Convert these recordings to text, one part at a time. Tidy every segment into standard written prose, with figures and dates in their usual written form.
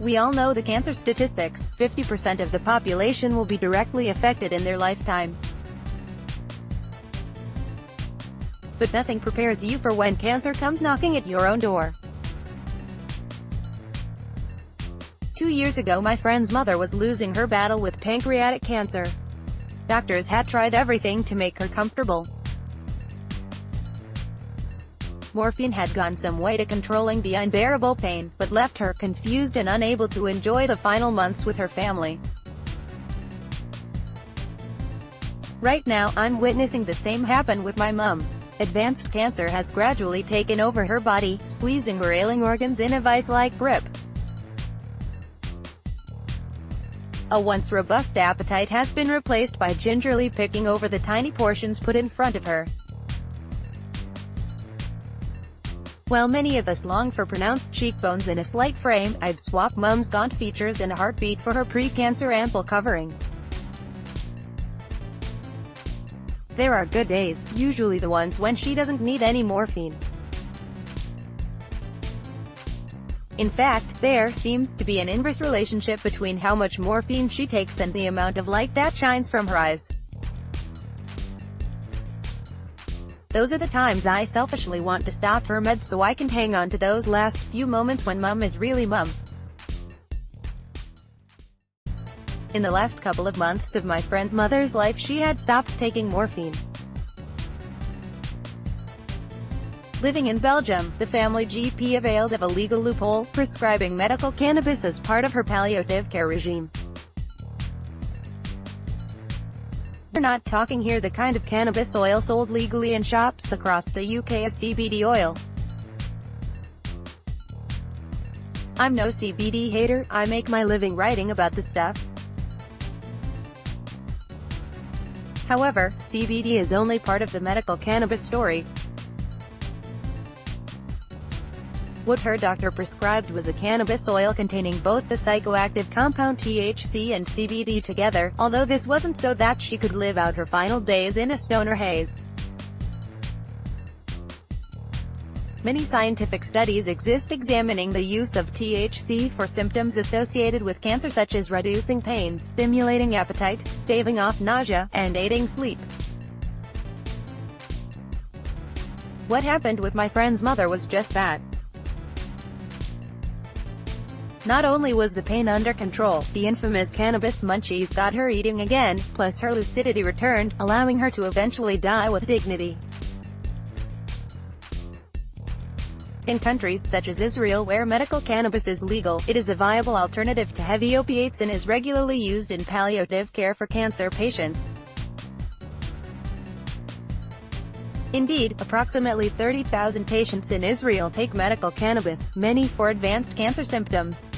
We all know the cancer statistics: 50% of the population will be directly affected in their lifetime. But nothing prepares you for when cancer comes knocking at your own door. 2 years ago, my friend's mother was losing her battle with pancreatic cancer. Doctors had tried everything to make her comfortable. Morphine had gone some way to controlling the unbearable pain, but left her confused and unable to enjoy the final months with her family. Right now, I'm witnessing the same happen with my mom. Advanced cancer has gradually taken over her body, squeezing her ailing organs in a vice-like grip. A once robust appetite has been replaced by gingerly picking over the tiny portions put in front of her. While many of us long for pronounced cheekbones and a slight frame, I'd swap Mom's gaunt features in a heartbeat for her pre-cancer ample covering. There are good days, usually the ones when she doesn't need any morphine. In fact, there seems to be an inverse relationship between how much morphine she takes and the amount of light that shines from her eyes. Those are the times I selfishly want to stop her meds so I can hang on to those last few moments when Mum is really Mum. In the last couple of months of my friend's mother's life, she had stopped taking morphine. Living in Belgium, the family GP availed of a legal loophole, prescribing medical cannabis as part of her palliative care regime. We're not talking here the kind of cannabis oil sold legally in shops across the UK as CBD oil. I'm no CBD hater, I make my living writing about the stuff. However, CBD is only part of the medical cannabis story. What her doctor prescribed was a cannabis oil containing both the psychoactive compound THC and CBD together, although this wasn't so that she could live out her final days in a stoner haze. Many scientific studies exist examining the use of THC for symptoms associated with cancer, such as reducing pain, stimulating appetite, staving off nausea, and aiding sleep. What happened with my friend's mother was just that. Not only was the pain under control, the infamous cannabis munchies got her eating again, plus her lucidity returned, allowing her to eventually die with dignity. In countries such as Israel, where medical cannabis is legal, it is a viable alternative to heavy opiates and is regularly used in palliative care for cancer patients. Indeed, approximately 30,000 patients in Israel take medical cannabis, many for advanced cancer symptoms.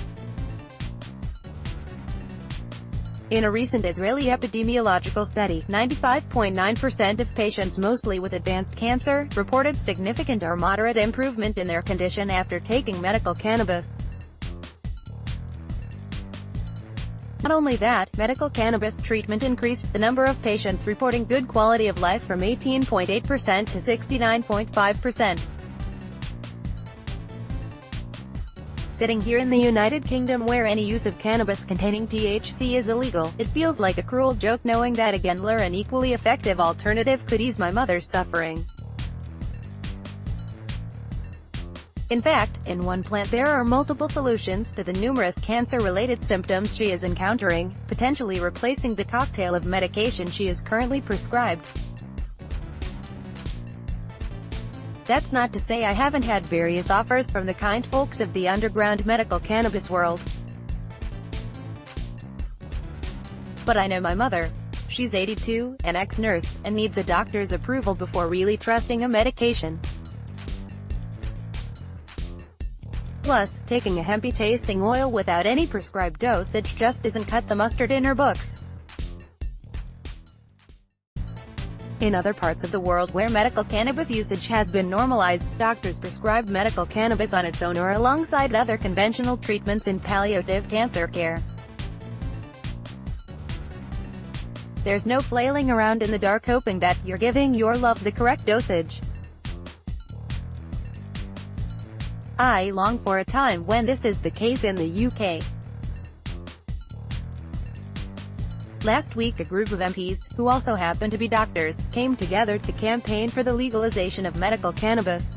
In a recent Israeli epidemiological study, 95.9% of patients, mostly with advanced cancer, reported significant or moderate improvement in their condition after taking medical cannabis. Not only that, medical cannabis treatment increased the number of patients reporting good quality of life from 18.8% to 69.5%. Sitting here in the United Kingdom, where any use of cannabis containing THC is illegal, it feels like a cruel joke knowing that a gentler and equally effective alternative could ease my mother's suffering. In fact, in one plant there are multiple solutions to the numerous cancer-related symptoms she is encountering, potentially replacing the cocktail of medication she is currently prescribed. That's not to say I haven't had various offers from the kind folks of the underground medical cannabis world. But I know my mother. She's 82, an ex-nurse, and needs a doctor's approval before really trusting a medication. Plus, taking a hempy-tasting oil without any prescribed dosage just doesn't cut the mustard in her books. In other parts of the world where medical cannabis usage has been normalized, doctors prescribe medical cannabis on its own or alongside other conventional treatments in palliative cancer care. There's no flailing around in the dark hoping that you're giving your love the correct dosage. I long for a time when this is the case in the UK. Last week a group of MPs, who also happen to be doctors, came together to campaign for the legalization of medical cannabis.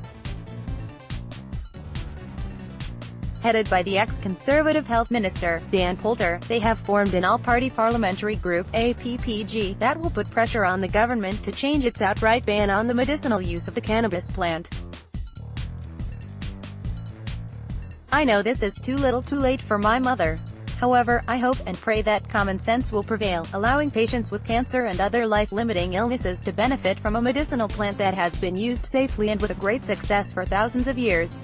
Headed by the ex-Conservative Health Minister, Dan Poulter, they have formed an all-party parliamentary group, APPG, that will put pressure on the government to change its outright ban on the medicinal use of the cannabis plant. I know this is too little too late for my mother. However, I hope and pray that common sense will prevail, allowing patients with cancer and other life-limiting illnesses to benefit from a medicinal plant that has been used safely and with a great success for thousands of years.